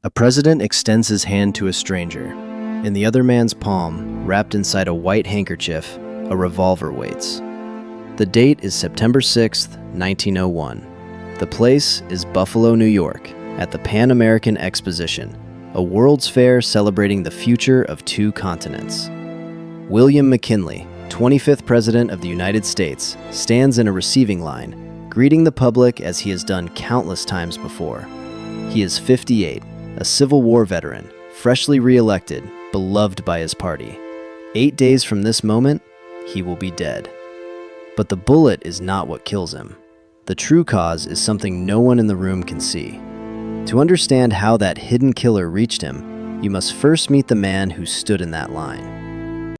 A president extends his hand to a stranger. In the other man's palm, wrapped inside a white handkerchief, a revolver waits. The date is September 6th, 1901. The place is Buffalo, New York, at the Pan-American Exposition, a World's Fair celebrating the future of two continents. William McKinley, 25th President of the United States, stands in a receiving line, greeting the public as he has done countless times before. He is 58, a Civil War veteran, freshly re-elected, beloved by his party. 8 days from this moment, he will be dead. But the bullet is not what kills him. The true cause is something no one in the room can see. To understand how that hidden killer reached him, you must first meet the man who stood in that line.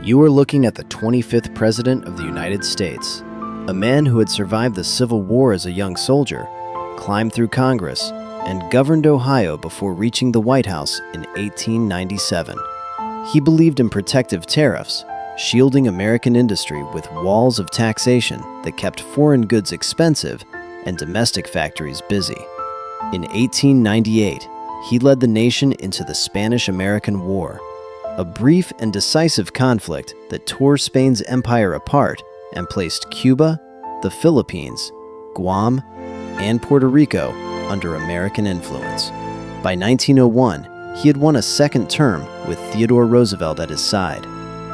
You are looking at the 25th President of the United States, a man who had survived the Civil War as a young soldier, climbed through Congress, and governed Ohio before reaching the White House in 1897. He believed in protective tariffs, shielding American industry with walls of taxation that kept foreign goods expensive and domestic factories busy. In 1898, he led the nation into the Spanish-American War, a brief and decisive conflict that tore Spain's empire apart and placed Cuba, the Philippines, Guam, and Puerto Rico under American influence. By 1901, he had won a second term with Theodore Roosevelt at his side,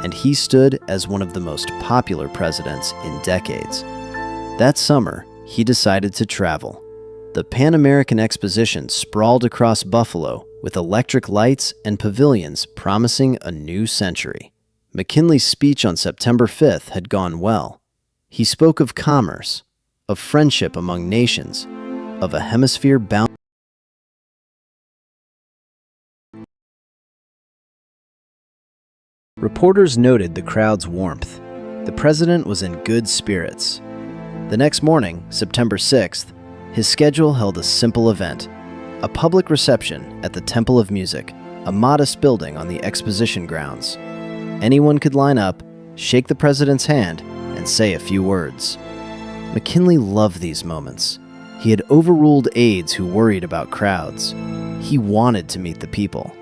and he stood as one of the most popular presidents in decades. That summer, he decided to travel. The Pan-American Exposition sprawled across Buffalo with electric lights and pavilions promising a new century. McKinley's speech on September 5th had gone well. He spoke of commerce, of friendship among nations, of a hemisphere bound. Reporters noted the crowd's warmth. The president was in good spirits. The next morning, September 6th, his schedule held a simple event, a public reception at the Temple of Music, a modest building on the exposition grounds. Anyone could line up, shake the president's hand, and say a few words. McKinley loved these moments. He had overruled aides who worried about crowds. He wanted to meet the people.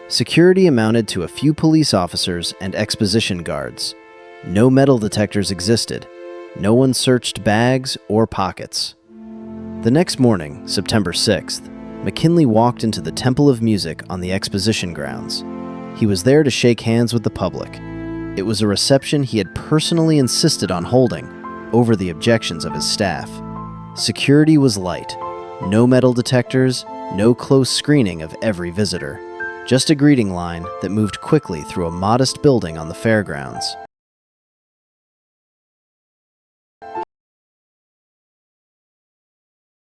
Security amounted to a few police officers and exposition guards. No metal detectors existed. No one searched bags or pockets. The next morning, September 6th, McKinley walked into the Temple of Music on the exposition grounds. He was there to shake hands with the public. It was a reception he had personally insisted on holding, over the objections of his staff. Security was light. No metal detectors, no close screening of every visitor. Just a greeting line that moved quickly through a modest building on the fairgrounds.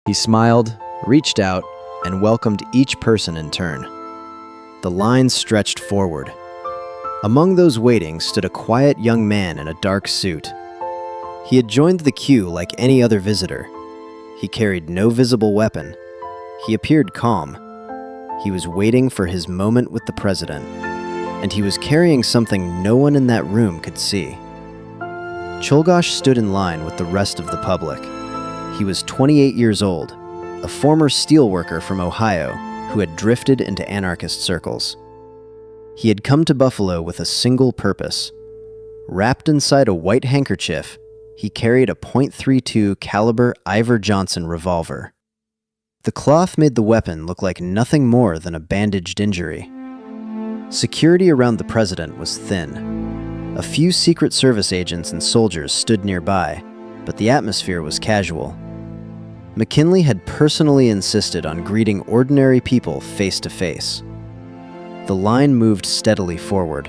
He smiled, reached out, and welcomed each person in turn. The line stretched forward. Among those waiting stood a quiet young man in a dark suit. He had joined the queue like any other visitor. He carried no visible weapon. He appeared calm. He was waiting for his moment with the president, and he was carrying something no one in that room could see. Czolgosz stood in line with the rest of the public. He was 28 years old, a former steelworker from Ohio who had drifted into anarchist circles. He had come to Buffalo with a single purpose. Wrapped inside a white handkerchief, he carried a .32 caliber Iver Johnson revolver. The cloth made the weapon look like nothing more than a bandaged injury. Security around the president was thin. A few Secret Service agents and soldiers stood nearby, but the atmosphere was casual. McKinley had personally insisted on greeting ordinary people face to face. The line moved steadily forward.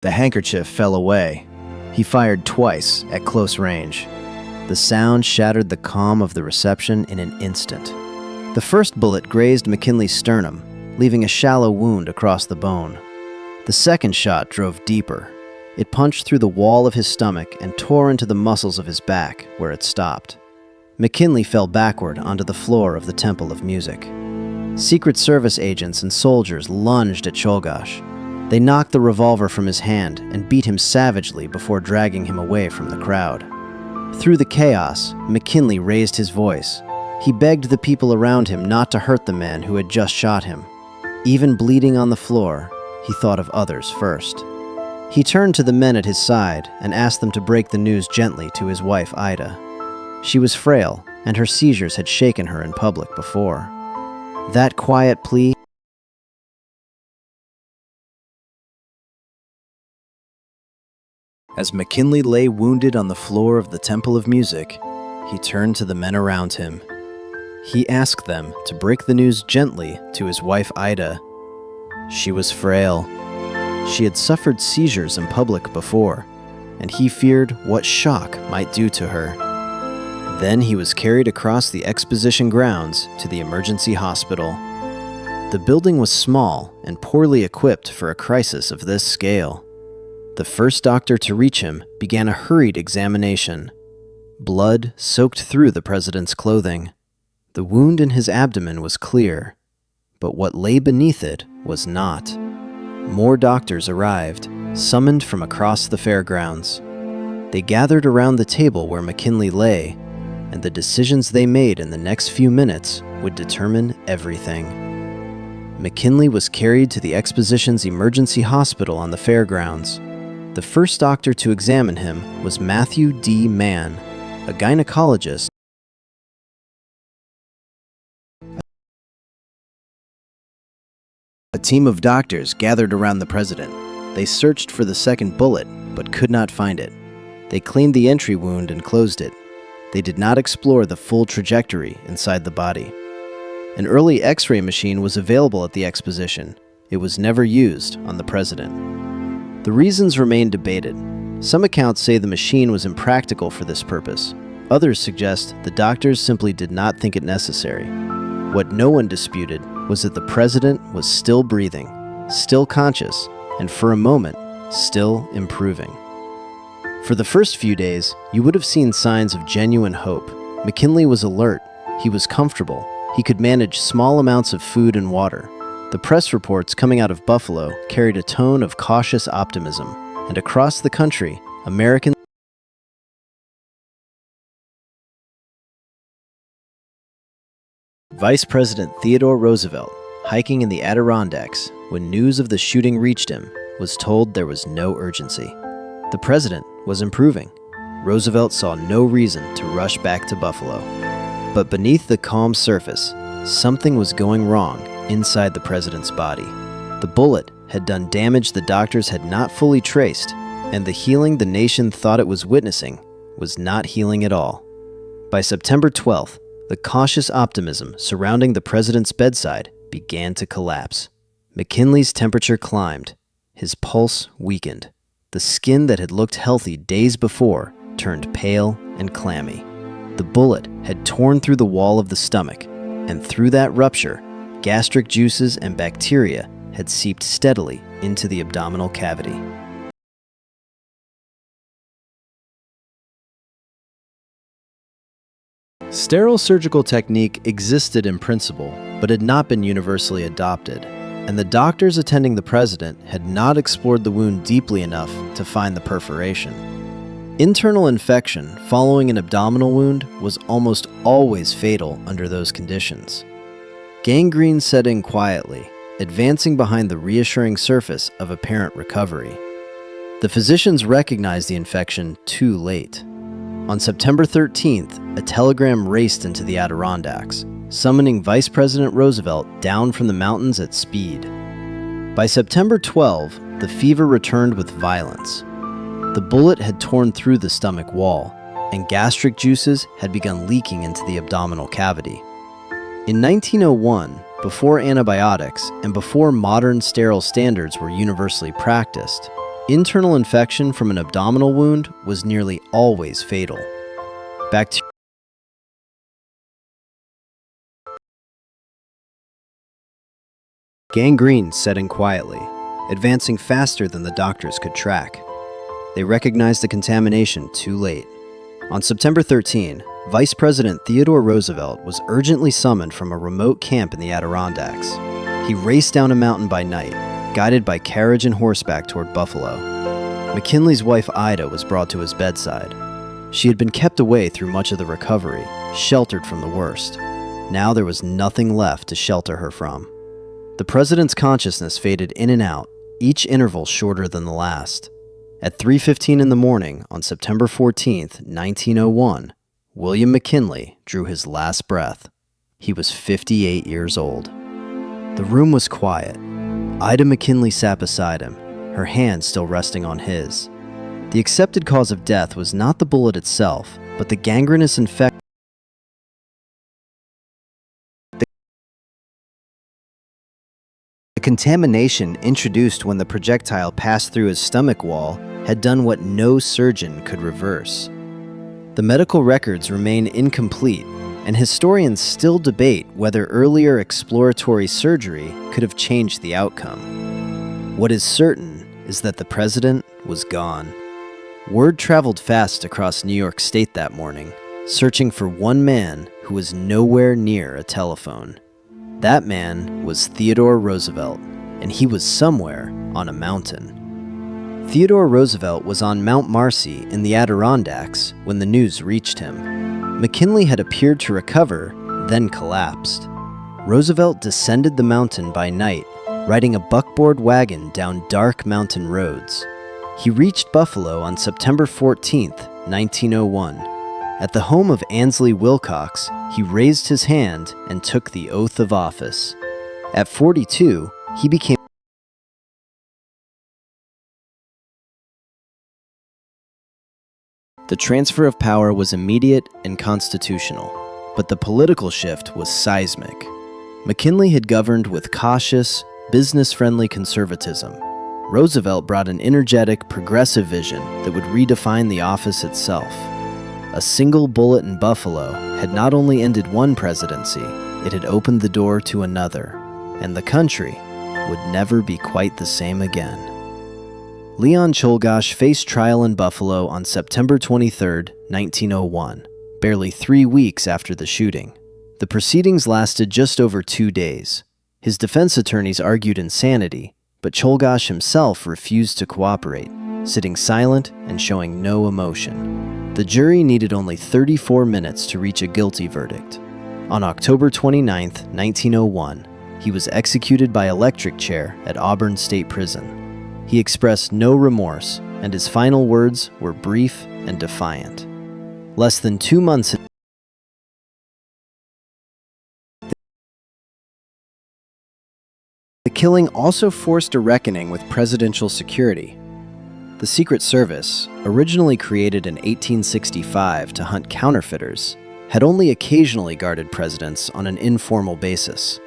The handkerchief fell away. He fired twice at close range. The sound shattered the calm of the reception in an instant. The first bullet grazed McKinley's sternum, leaving a shallow wound across the bone. The second shot drove deeper. It punched through the wall of his stomach and tore into the muscles of his back, where it stopped. McKinley fell backward onto the floor of the Temple of Music. Secret Service agents and soldiers lunged at Czolgosz. They knocked the revolver from his hand and beat him savagely before dragging him away from the crowd. Through the chaos, McKinley raised his voice. He begged the people around him not to hurt the man who had just shot him. Even bleeding on the floor, he thought of others first. He turned to the men at his side and asked them to break the news gently to his wife, Ida. She was frail, and her seizures had shaken her in public before. That quiet plea As McKinley lay wounded on the floor of the Temple of Music, he turned to the men around him. He asked them to break the news gently to his wife, Ida. She was frail. She had suffered seizures in public before, and he feared what shock might do to her. Then he was carried across the exposition grounds to the emergency hospital. The building was small and poorly equipped for a crisis of this scale. The first doctor to reach him began a hurried examination. Blood soaked through the president's clothing. The wound in his abdomen was clear, but what lay beneath it was not. More doctors arrived, summoned from across the fairgrounds. They gathered around the table where McKinley lay, and the decisions they made in the next few minutes would determine everything. McKinley was carried to the exposition's emergency hospital on the fairgrounds. The first doctor to examine him was Matthew D. Mann, a gynecologist. A team of doctors gathered around the president. They searched for the second bullet, but could not find it. They cleaned the entry wound and closed it. They did not explore the full trajectory inside the body. An early X-ray machine was available at the exposition. It was never used on the president. The reasons remain debated. Some accounts say the machine was impractical for this purpose. Others suggest the doctors simply did not think it necessary. What no one disputed was that the president was still breathing, still conscious, and for a moment, still improving. For the first few days, you would have seen signs of genuine hope. McKinley was alert. He was comfortable. He could manage small amounts of food and water. The press reports coming out of Buffalo carried a tone of cautious optimism, and across the country, Americans Vice President Theodore Roosevelt, hiking in the Adirondacks when news of the shooting reached him, was told there was no urgency. The president was improving. Roosevelt saw no reason to rush back to Buffalo. But beneath the calm surface, something was going wrong inside the president's body. The bullet had done damage the doctors had not fully traced, and the healing the nation thought it was witnessing was not healing at all. By September 12th, the cautious optimism surrounding the president's bedside began to collapse. McKinley's temperature climbed. His pulse weakened. The skin that had looked healthy days before turned pale and clammy. The bullet had torn through the wall of the stomach, and through that rupture, gastric juices and bacteria had seeped steadily into the abdominal cavity. Sterile surgical technique existed in principle, but had not been universally adopted, and the doctors attending the president had not explored the wound deeply enough to find the perforation. Internal infection following an abdominal wound was almost always fatal under those conditions. Gangrene set in quietly, advancing behind the reassuring surface of apparent recovery. The physicians recognized the infection too late. On September 13th, a telegram raced into the Adirondacks, summoning Vice President Roosevelt down from the mountains at speed. By September 12, the fever returned with violence. The bullet had torn through the stomach wall, and gastric juices had begun leaking into the abdominal cavity. In 1901, before antibiotics and before modern sterile standards were universally practiced, internal infection from an abdominal wound was nearly always fatal. Gangrene set in quietly, advancing faster than the doctors could track. They recognized the contamination too late. On September 13, Vice President Theodore Roosevelt was urgently summoned from a remote camp in the Adirondacks. He raced down a mountain by night. guided by carriage and horseback toward Buffalo. McKinley's wife Ida was brought to his bedside. She had been kept away through much of the recovery, sheltered from the worst. Now there was nothing left to shelter her from. The president's consciousness faded in and out, each interval shorter than the last. At 3:15 in the morning on September 14th, 1901, William McKinley drew his last breath. He was 58 years old. The room was quiet. Ida McKinley sat beside him, her hand still resting on his. The accepted cause of death was not the bullet itself, but the gangrenous infection. The contamination introduced when the projectile passed through his stomach wall had done what no surgeon could reverse. The medical records remain incomplete, and historians still debate whether earlier exploratory surgery could have changed the outcome. What is certain is that the president was gone. Word traveled fast across New York State that morning, searching for one man who was nowhere near a telephone. That man was Theodore Roosevelt, and he was somewhere on a mountain. Theodore Roosevelt was on Mount Marcy in the Adirondacks when the news reached him. McKinley had appeared to recover, then collapsed. Roosevelt descended the mountain by night, riding a buckboard wagon down dark mountain roads. He reached Buffalo on September 14th, 1901. At the home of Ansley Wilcox, he raised his hand and took the oath of office. At 42, he became The transfer of power was immediate and constitutional, but the political shift was seismic. McKinley had governed with cautious, business-friendly conservatism. Roosevelt brought an energetic, progressive vision that would redefine the office itself. A single bullet in Buffalo had not only ended one presidency, it had opened the door to another, and the country would never be quite the same again. Leon Czolgosz faced trial in Buffalo on September 23, 1901, barely 3 weeks after the shooting. The proceedings lasted just over 2 days. His defense attorneys argued insanity, but Czolgosz himself refused to cooperate, sitting silent and showing no emotion. The jury needed only 34 minutes to reach a guilty verdict. On October 29, 1901, he was executed by electric chair at Auburn State Prison. He expressed no remorse, and his final words were brief and defiant. Less than 2 months The killing also forced a reckoning with presidential security. The Secret Service, originally created in 1865 to hunt counterfeiters, had only occasionally guarded presidents on an informal basis.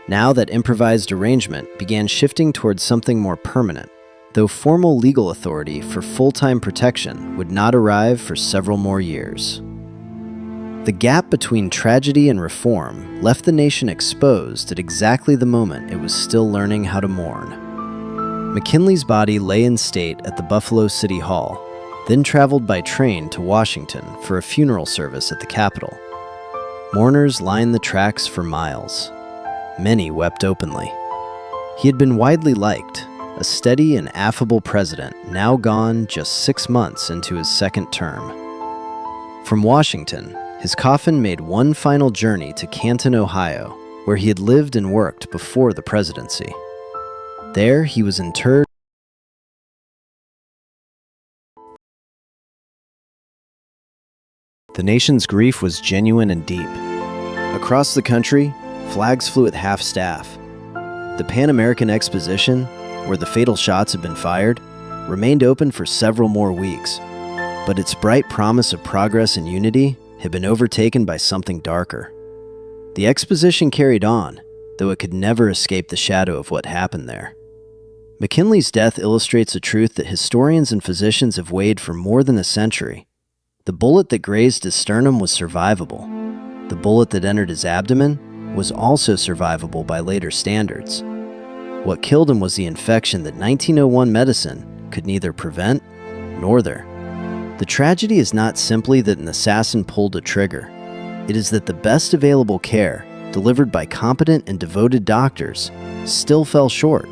Now that improvised arrangement began shifting towards something more permanent, though formal legal authority for full-time protection would not arrive for several more years. The gap between tragedy and reform left the nation exposed at exactly the moment it was still learning how to mourn. McKinley's body lay in state at the Buffalo City Hall, then traveled by train to Washington for a funeral service at the Capitol. Mourners lined the tracks for miles. Many wept openly. He had been widely liked, a steady and affable president now gone just 6 months into his second term. From Washington, his coffin made one final journey to Canton, Ohio, where he had lived and worked before the presidency. There he was interred. The nation's grief was genuine and deep. Across the country, flags flew at half-staff. The Pan-American Exposition, where the fatal shots had been fired, remained open for several more weeks, but its bright promise of progress and unity had been overtaken by something darker. The exposition carried on, though it could never escape the shadow of what happened there. McKinley's death illustrates a truth that historians and physicians have weighed for more than a century. The bullet that grazed his sternum was survivable. The bullet that entered his abdomen was also survivable by later standards. What killed him was the infection that 1901 medicine could neither prevent nor cure. The tragedy is not simply that an assassin pulled a trigger. It is that the best available care, delivered by competent and devoted doctors, still fell short.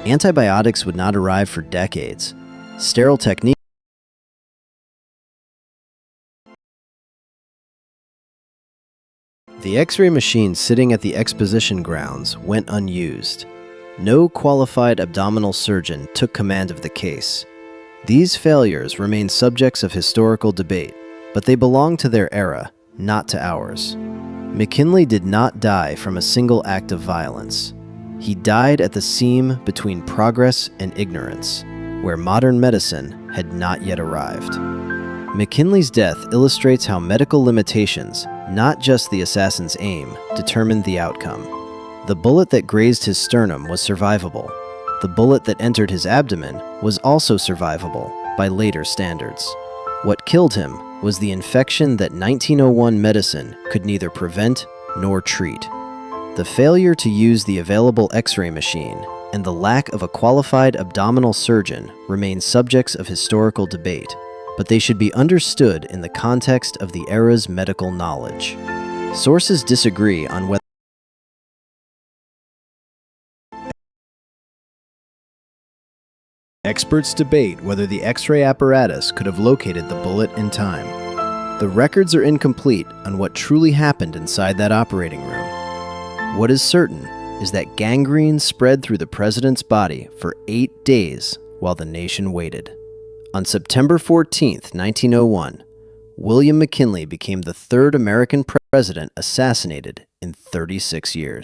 Antibiotics would not arrive for decades. Sterile techniques. The X-ray machine sitting at the exposition grounds went unused. No qualified abdominal surgeon took command of the case. These failures remain subjects of historical debate, but they belong to their era, not to ours. McKinley did not die from a single act of violence. He died at the seam between progress and ignorance, where modern medicine had not yet arrived. McKinley's death illustrates how medical limitations, not just the assassin's aim, determined the outcome. The bullet that grazed his sternum was survivable. The bullet that entered his abdomen was also survivable by later standards. What killed him was the infection that 1901 medicine could neither prevent nor treat. The failure to use the available X-ray machine and the lack of a qualified abdominal surgeon remain subjects of historical debate, but they should be understood in the context of the era's medical knowledge. Sources disagree on whether experts debate whether the X-ray apparatus could have located the bullet in time. The records are incomplete on what truly happened inside that operating room. What is certain is that gangrene spread through the president's body for 8 days while the nation waited. On September 14, 1901, William McKinley became the third American president assassinated in 36 years.